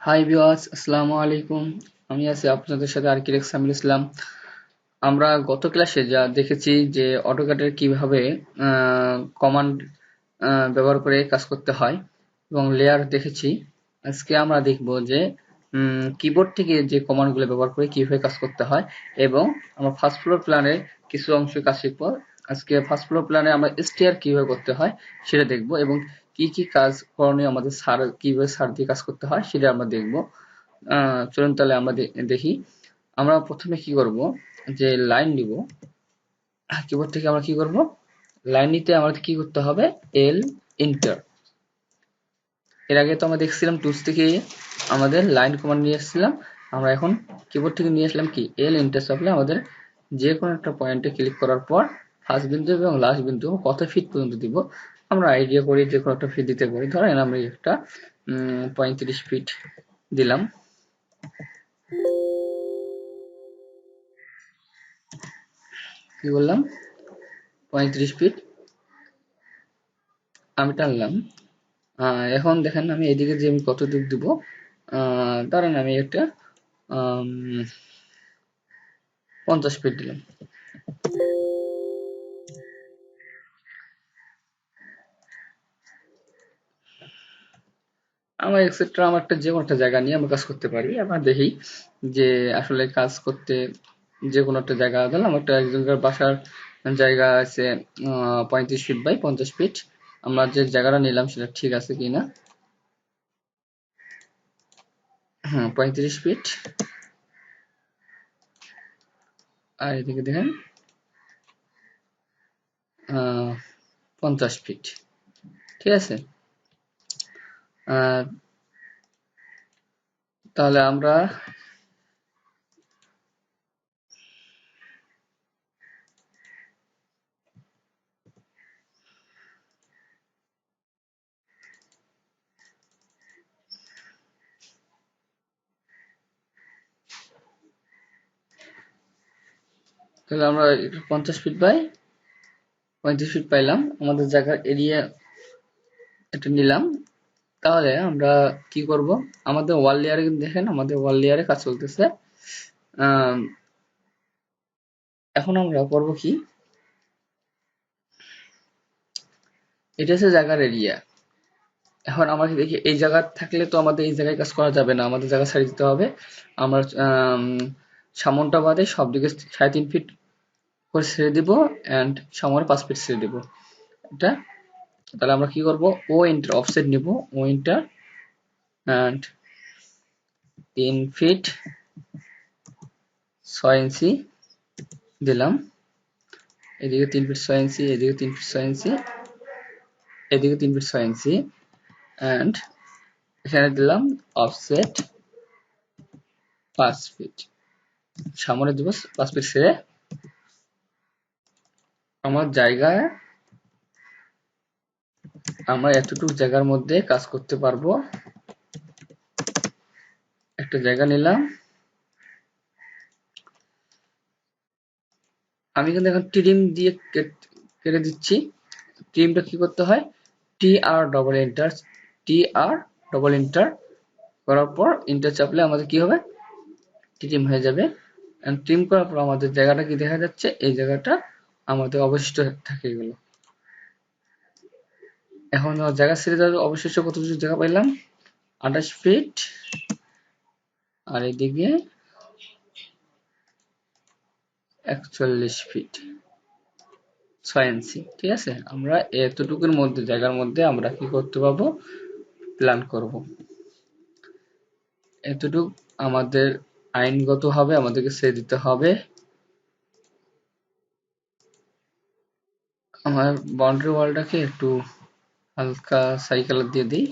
Hi viewers, আসসালামু আলাইকুম। আমি আছি আপনাদের সাথে আরকিটেক্ট সামিল ইসলাম। আমরা গত ক্লাসে যা দেখেছি যে অটোক্যাডের কিভাবে কমান্ড ব্যবহার করে কাজ করতে হয় এবং লেয়ার দেখেছি। আজকে আমরা দেখব যে কিবোর্ড থেকে যে কমান্ডগুলো ব্যবহার করে কিভাবে কাজ করতে হয় এবং আমরা ফার্স্ট ফ্লোর প্ল্যানের কিছু অংশ কাজ শিখবো। আজকে ফার্স্ট ফ্লোর প্ল্যানে আমরা স্টেয়ার কিভাবে করতে হয় সেটা দেখব এবং কি কি কাজ করণীয় আমাদের সার কিভাবে সার দিয়ে কাজ করতে হয় সেটা আমরা দেখব। চলুন তাহলে আমরা দেখি। আমরা প্রথমে কি করব, যে লাইন নিব। কিবোর্ড থেকে আমরা কি করব, লাইন নিতে আমাদের কি করতে হবে, এল এন্টার। এর আগে তো আমরা দেখছিলাম টুলস থেকে আমাদের লাইন কমান্ড নিয়ে এসেছিলাম। আমরা এখন কিবোর্ড থেকে নিয়ে আসলাম কি এল এন্টার চাপলে আমাদের যে কোনো একটা পয়েন্টে ক্লিক করার পর ফার্স্ট বিন্দু এবং লাস্ট বিন্দু কত ফিট পর্যন্ত দিব আমরা আইডিয়া করি, যে কোনো একটা ফিট দিতে পারি। ধরেন আমরা একটা 35 ফিট দিলাম। কি বললাম, 35 ফিট আমি টানলাম। এখন দেখেন আমি এদিকে যে আমি কত দিক দিব, ধরেন আমি একটা 50 ফিট দিলাম। আমার এক্সেট্রা আমার একটা যে কোনো একটা জায়গা নিয়ে আমরা কাজ করতে পারি। আমরা দেখি যে আসলে কাজ করতে যে কোনো একটা জায়গা দিলাম, একটা একজনের বাসার জায়গা আছে 35 ফিট বাই 50 ফিট। আমরা যে জায়গাটা নিলাম সেটা ঠিক আছে কিনা। হ্যাঁ, 35 ফিট। আর এদিকে দেখেন 50 ফিট। ঠিক আছে। আহ, তাহলে আমরা তাহলে আমরা 50 ফিট বাই 35 ফিট পাইলাম, আমাদের জায়গার এরিয়া এটা নিলাম। তাহলে আমরা কি করব, আমাদের ওয়াল লেয়ারে দেখেন আমাদের ওয়াল লেয়ারে কাজ চলতেছে। এখন আমরা করব কি, এটা হচ্ছে জায়গার এরিয়া। এখন আমাকে দেখি এই জায়গা থাকলে তো আমাদের এই জায়গায় কাজ করা যাবে না, আমাদের জায়গা ছাড়ি দিতে হবে। আমরা সামনটা বাদে সব দিকে 3.5 ফিট করে ছেড়ে দিব এন্ড সামনে 5 ফিট ছেড়ে দিব এটা। তাহলে আমরা কি করব, ও ইন্টার অফসেট নিব, ও ইন্টার এন্ড 3 ফিট 6 ইঞ্চি দিলাম। এদিকে 3 ফিট 6 ইঞ্চি, এদিকে 3 ফিট 6 ইঞ্চি, এদিকে 3 ফিট 6 ইঞ্চি এন্ড এখানে দিলাম অফসেট 5 ফিট। সামনে দিব 5 ফিট ছেড়ে। আমার জায়গায় আমরা এতটুকু জায়গার মধ্যে কাজ করতে পারবো। একটা জায়গা নিলাম, আমি কিন্তু এখন ট্রিম দিয়ে কেটে দিচ্ছি। ট্রিমটা কি করতে হয়, টি আর ডবল এন্টার, টি আর ডবল এন্টার করার পর এন্টার চাপলে আমাদের কি হবে, ট্রিম হয়ে যাবে। ট্রিম করার পর আমাদের জায়গাটা কি দেখা যাচ্ছে, এই জায়গাটা আমাদের অবশিষ্ট থাকে গেল। এখন জায়গা ছেড়ে যাবে, অবশিষ্ট কতটুকু জায়গা পাইলাম, 28 ফিট আর এদিকে 41 ফিট 6 ইঞ্চি। ঠিক আছে, আমরা এতটুকুর মধ্যে জায়গার মধ্যে আমরা কি করতে পারবো, প্ল্যান করব। এতটুকু আমাদের আইনগত হবে, আমাদেরকে ছেড়ে দিতে হবে। আমার বাউন্ডারি ওয়ালটাকে একটু হালকা সাইকেল দিয়ে দিই।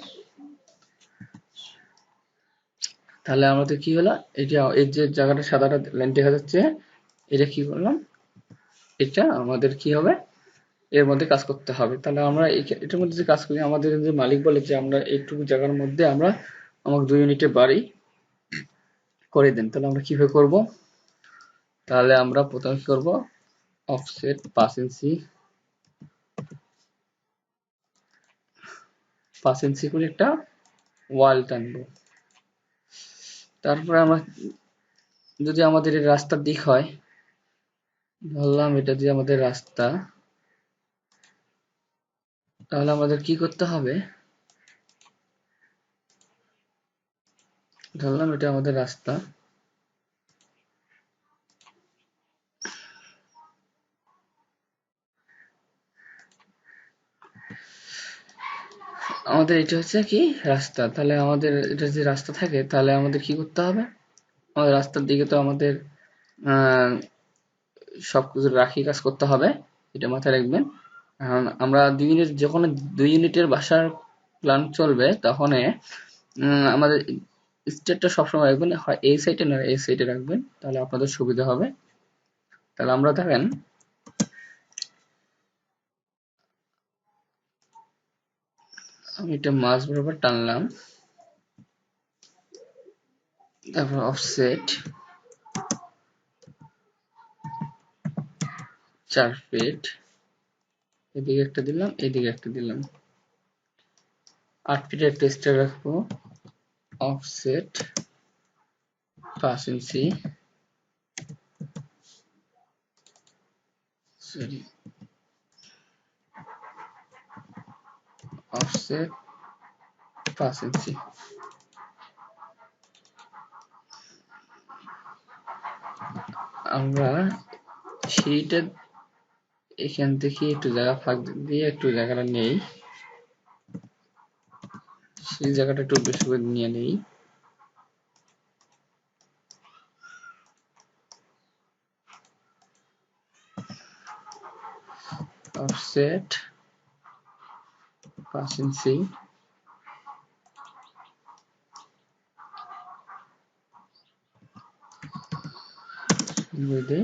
তাহলে আমাদের কি হলো, এটা এই যে জায়গাটা সাদাটা লাইন দেখা যাচ্ছে, এটা কি করলাম, এটা আমাদের কি হবে, এর মধ্যে কাজ করতে হবে। তাহলে আমরা এটার মধ্যে যে কাজ করি, আমাদের যে মালিক বলে যে আমরা এইটুকু জায়গার মধ্যে আমরা আমাকে 2 ইউনিটের বাড়ি করে দেন। তাহলে আমরা কিভাবে করব, তাহলে আমরা প্রথমে কি করব, অফসেট 5 ইঞ্চি 5 ইঞ্চি করে একটা ওয়াল টানবো। তারপরে আমরা যদি আমাদের এই রাস্তার দিক হয়, ধরলাম এটা যে আমাদের রাস্তা, তাহলে আমাদের কি করতে হবে? ধরলাম এটা আমাদের রাস্তা, আমাদের এটা হচ্ছে কি রাস্তা, তাহলে আমাদের এটা যে রাস্তা থাকে, তাহলে আমাদের কি করতে হবে? আমাদের রাস্তার দিকে তো আমাদের আহ সবকিছু রাখি কাজ করতে হবে, এটা মাথায় রাখবেন। কারণ আমরা 2 ইউনিট, যখন 2 ইউনিটের বাসার প্ল্যান চলবে, তখন আমাদের স্টেটটা সবসময় রাখবেন, হয় এই সাইডে না এই সাইডে রাখবেন, তাহলে আপনাদের সুবিধা হবে। তাহলে আমরা দেখেন, আমি এটা মাঝ বরাবর টানলাম, তারপর অফসেট 4 ফিট, এদিকে একটা দিলাম, এদিকে একটা দিলাম, 8 ফিটে একটা স্টার রাখবো, অফসেট 5 ইঞ্চি, সরি, অফসেট 5 ইঞ্চি। আমরা সিঁড়িটা এখান থেকে একটু জায়গা ফাঁক দিয়ে একটু জায়গাটা নেই, সেই জায়গাটা একটু বেশি করে নিয়ে নেই, অফসেট 5 ইঞ্চি, বুঝে।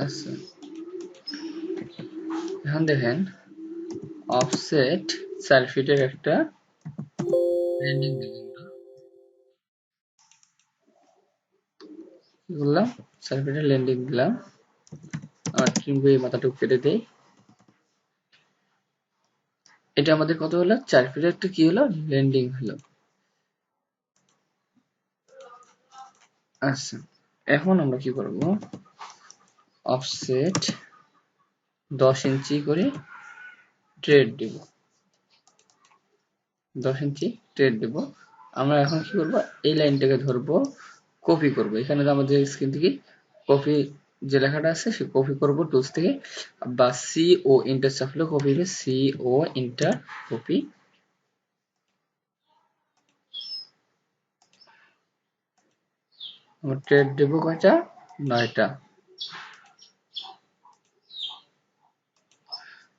আচ্ছা, এখন দেখেন অফসেট 4 ফিটের একটা ল্যান্ডিং দিলাম, কি করলাম? 4 ফিটের ল্যান্ডিং দিলাম, আর ট্রিম করে মাথাটুকু কেটে দেই। এটা আমাদের কত হলো? 4 ফিটের একটা কি হলো? ল্যান্ডিং হলো। আচ্ছা, এখন আমরা কি করব? অফসেট 10 ইঞ্চি করে ট্রেড দেব, 10 ইঞ্চি ট্রেড দেব। আমরা এখন কি করব? এই লাইনটাকে ধরবো, কপি করব। এখানে আমাদের স্ক্রিন থেকে কপি যে লেখাটা আছে সে কপি করব টুলস থেকে, বা সি ও ইন্টার চাপলে কপি হবে, সি ও ইন্টার কপি। আমরা ট্রেড দেব কয়টা? 9টা।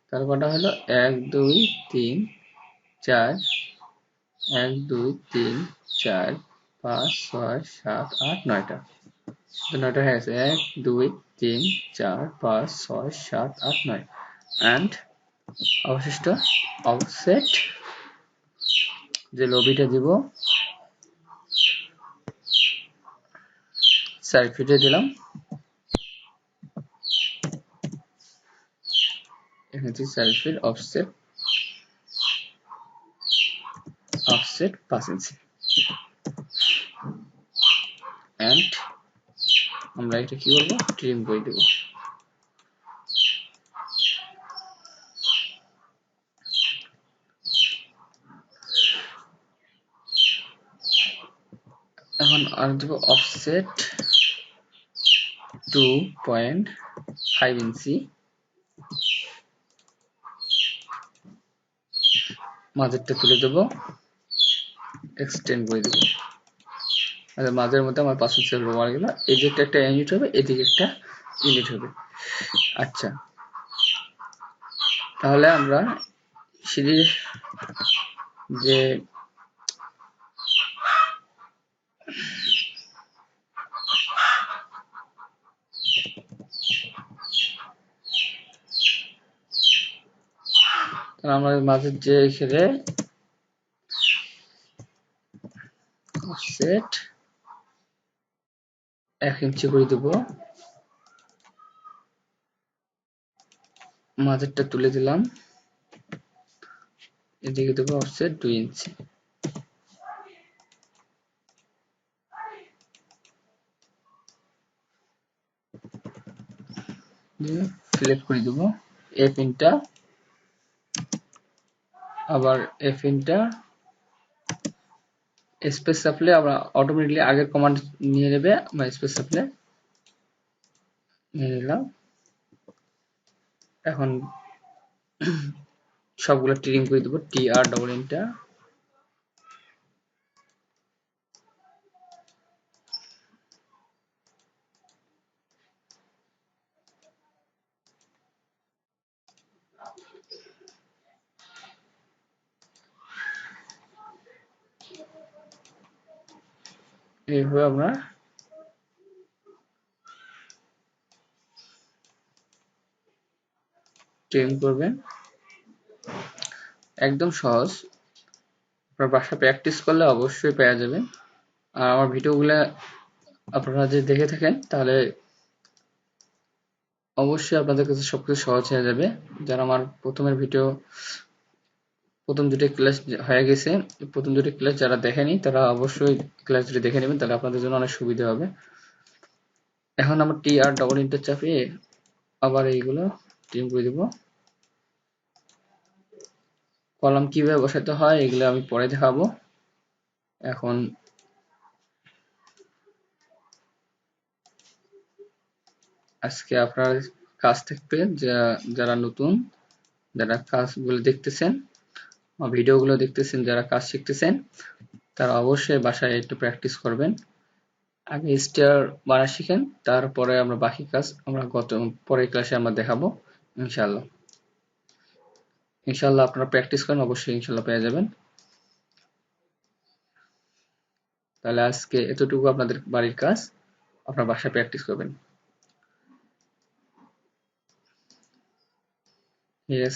তার কটা হলো? 1 2 3 4, 1 2 3 4 5 6 7 8 9টা। 9টা হয়ে গেছে, 1 2 3 4 5 6 7 8 9, অ্যান্ড অবশিষ্ট অফসেট যে লবিটা দিব 4 ফিটে দিলাম, এখানে 4 ফিট অফসেট 5 ইঞ্চি, অ্যান্ড আমরা এটা কি করবো? ট্রিম করে দেব। এখন আর দেব অফসেট 2.5 ইঞ্চি, মাঝেরটা তুলে দেব, এক্সটেন্ড করে দেব। আচ্ছা, মাঝের মধ্যে আমার 5 ইঞ্চি ব্যবহার গেল, এদিকে একটা ইউনিট হবে, এদিকে একটা ইউনিট হবে। আচ্ছা, তাহলে আমরা সিঁড়ির যে আমরা মাঝের যে এখানে অফসেট 1 ইঞ্চি করে দেব, মাঝেরটা তুলে দিলাম, এদিকে দেবো অফসেট 2 ইঞ্চি। সিলেক্ট করে দেব এফ ইন্টার, আবার এফ ইন্টার স্পেস চাপলে আমরা অটোমেটিকলি আগের কমান্ড নিয়ে নেবে। আমরা স্পেস চাপলে নিয়ে নিলাম। এখন সবগুলো ট্রিম করে দেবো, টি আর ডবল ইন্টার, এইভাবে আমরা ট্রিম করবেন। একদম সহজ, আপনার বাসায় প্র্যাকটিস করলে অবশ্যই পেয়ে যাবেন। আর আমার ভিডিওগুলো আপনারা যদি দেখে থাকেন তাহলে অবশ্যই আপনাদের কাছে সবকিছু সহজ হয়ে যাবে। যারা আমার প্রথম দুটো ক্লাস হয়ে গেছে, প্রথম দুটো ক্লাস যারা দেখেনি তারা অবশ্যই ক্লাস দুটো দেখে নেবেন, তাহলে আপনাদের জন্য অনেক সুবিধা হবে। এখন আমরা টি আর ডবল ইন্টার চাপিয়ে আবার এইগুলো ট্রিম করে দেবো। কলাম কিভাবে বসাতে হয় এগুলো আমি পরে দেখাবো। এখন আজকে আপনার কাজ থাকবে, যারা নতুন, যারা কাজগুলো দেখতেছেন, ভিডিওগুলো দেখতেছেন, যারা কাজ শিখতেছেন, তারা অবশ্যই বাসায় একটু প্র্যাকটিস করবেন। আগে স্টার বানা শিখেন, তারপরে আমরা বাকি কাজ আমরা পরের ক্লাসে আমরা দেখাবো ইনশাল্লাহ। ইনশাল্লাহ আপনারা প্র্যাকটিস করেন, অবশ্যই ইনশাল্লাহ পেয়ে যাবেন। তাহলে আজকে এতটুকু আপনাদের বাড়ির কাজ, আপনার বাসায় প্র্যাকটিস করবেন। ঠিক আছে।